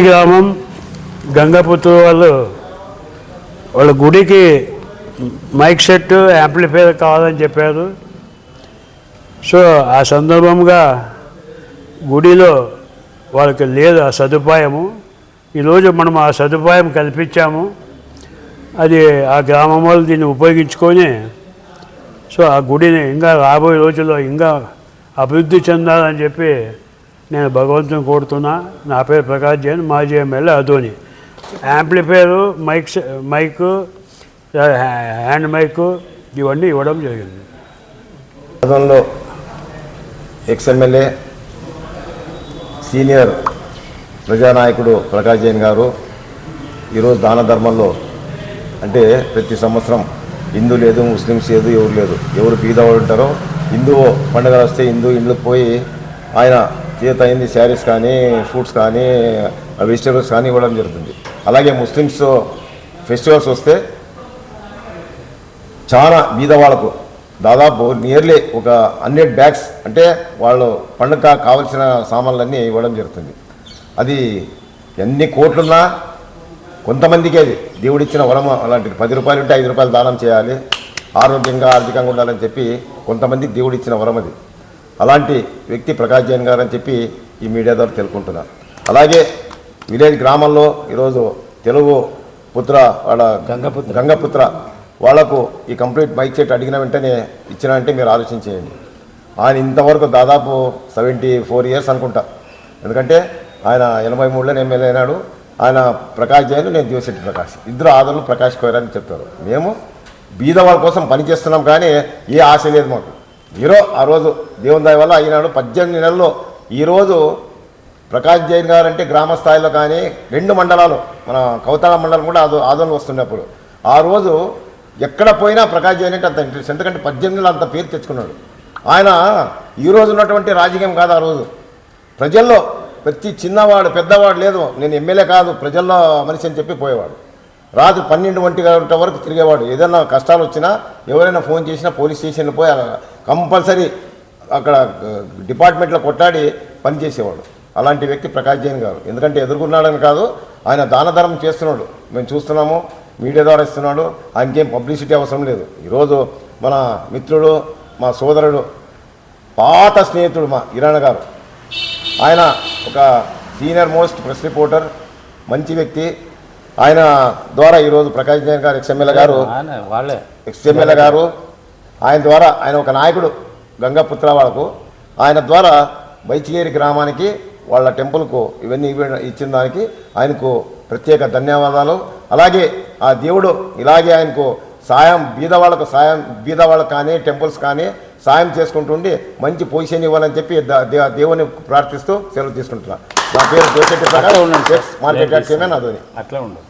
గ్రామం గంగాపుత్తూరు వాళ్ళ గుడికి మైక్ సెట్ యాంప్లిఫైర్ కావాలని చెప్పారు. సో ఆ సందర్భంగా గుడిలో వాళ్ళకి లేదు ఆ సదుపాయము. ఈరోజు మనం ఆ సదుపాయం కల్పించాము. అది ఆ గ్రామం వాళ్ళు దీన్ని ఉపయోగించుకొని సో ఆ గుడిని ఇంకా రాబోయే రోజుల్లో ఇంకా అభివృద్ధి చెందాలని చెప్పి నేను భగవంతుని కోరుతున్నా. నా పేరు ప్రకాష్ జైన్, మాజీ MLA Adoni. Amplifier, mic, hand mic ఇవన్నీ ఇవ్వడం జరిగింది. గతంలో ఎక్స్ఎమ్మెల్యే సీనియర్ ప్రజానాయకుడు ప్రకాష్ జైన్ గారు ఈరోజు దాన ధర్మంలో అంటే ప్రతి సంవత్సరం హిందూ లేదు, ముస్లిమ్స్ లేదు, ఎవరు లేదు, ఎవరు బీదవాడు ఉంటారో హిందూ పండుగలు వస్తే హిందూ ఇండ్లకు పోయి ఆయన చేత అయింది శారీస్ కానీ, ఫ్రూట్స్ కానీ, వెజిటేబుల్స్ కానీ ఇవ్వడం జరుగుతుంది. అలాగే ముస్లిమ్స్ ఫెస్టివల్స్ వస్తే చాలా బీదవాళ్ళకు దాదాపు నియర్లీ ఒక 100 బ్యాగ్స్ అంటే వాళ్ళు పండుగ కావలసిన సామాన్లన్నీ ఇవ్వడం జరుగుతుంది. అది ఎన్ని కోట్లున్నా కొంతమందికి అది దేవుడిచ్చిన వరం. అలాంటిది 10 రూపాయలు ఉంటే 5 రూపాయలు దానం చేయాలి, ఆరోగ్యంగా ఆర్థికంగా ఉండాలని చెప్పి కొంతమందికి దేవుడిచ్చిన వరం అది. అలాంటి వ్యక్తి ప్రకాష్ జైన్ గారు అని చెప్పి ఈ మీడియా ద్వారా తెలుసుకుంటున్నారు. అలాగే విలేజ్ గ్రామంలో ఈరోజు తెలుగు పుత్ర వాళ్ళ గంగపుత్ర వాళ్లకు ఈ కంప్లీట్ మైక్ సెట్ అడిగిన వెంటనే ఇచ్చినంటే మీరు ఆలోచించేయండి. ఆయన ఇంతవరకు దాదాపు 74 ఇయర్స్ అనుకుంటా. ఎందుకంటే ఆయన 83లో ఎమ్మెల్యే అయినాడు. ఆయన ప్రకాష్ జైన్, నేను దివశెట్టి ప్రకాష్, ఇద్దరు ఆదరులు ప్రకాష్ కోయరని చెప్తారు. మేము బీద వాళ్ళ కోసం పనిచేస్తున్నాం కానీ ఏ ఆశ లేదు మాకు. ఆ రోజు దేవుని దయ వల్ల అయినాడు. 18 నెలల్లో ఈరోజు ప్రకాష్ జైన్ గారు అంటే గ్రామ స్థాయిలో కానీ 2 మండలాలు, మన కౌతాళ మండలం కూడా ఆదోళన వస్తున్నప్పుడు ఆ రోజు ఎక్కడ పోయినా ప్రకాష్ జైన్ అంటే అంత ఇంట్రెస్ట్. ఎందుకంటే 18 నెలలు అంత పేరు తెచ్చుకున్నాడు. ఆయన ఈరోజు ఉన్నటువంటి రాజకీయం కాదు, ఆ రోజు ప్రజల్లో ప్రతి చిన్నవాడు పెద్దవాడు లేదు, నేను ఎమ్మెల్యే కాదు ప్రజల్లో మనిషి అని చెప్పి పోయేవాడు. రాత్రి 12 గంటల వరకు తిరిగేవాడు. ఏదైనా కష్టాలు వచ్చినా ఎవరైనా ఫోన్ చేసినా పోలీస్ స్టేషన్లో పోయి కంపల్సరీ అక్కడ డిపార్ట్మెంట్లో కొట్లాడి పనిచేసేవాడు. అలాంటి వ్యక్తి ప్రకాష్ జైన్ గారు. ఎందుకంటే ఎదుర్కొన్నాడని కాదు, ఆయన దాన ధర్మం చేస్తున్నాడు, మేము చూస్తున్నాము, మీడియా ద్వారా ఇస్తున్నాడు. ఆయనకేం పబ్లిసిటీ అవసరం లేదు. ఈరోజు మన మిత్రుడు, మా సోదరుడు, పాత స్నేహితుడు మా ఇరాణ గారు, ఆయన ఒక సీనియర్ మోస్ట్ ప్రెస్ రిపోర్టర్, మంచి వ్యక్తి. ఆయన ద్వారా ఈరోజు ప్రకాష్ జైన్ గారు ఎక్స్ఎమ్మెల్యే గారు ఆయన ద్వారా ఆయన ఒక నాయకుడు గంగాపుత్ర వాళ్ళకు, ఆయన ద్వారా బైచిగేరి గ్రామానికి వాళ్ళ టెంపుల్కు ఇవన్నీ ఇచ్చిన దానికి ఆయనకు ప్రత్యేక ధన్యవాదాలు. అలాగే ఆ దేవుడు ఇలాగే ఆయనకు బీదవాళ్ళకు కానీ టెంపుల్స్ కానీ సాయం చేసుకుంటుండి మంచి పొజిషన్ ఇవ్వాలని చెప్పి దేవుని ప్రార్థిస్తూ సెలవు తీసుకుంటున్నాను. నా పేరు Divashetti Prakash, market yard chairman Adoni. అట్లా ఉండదు.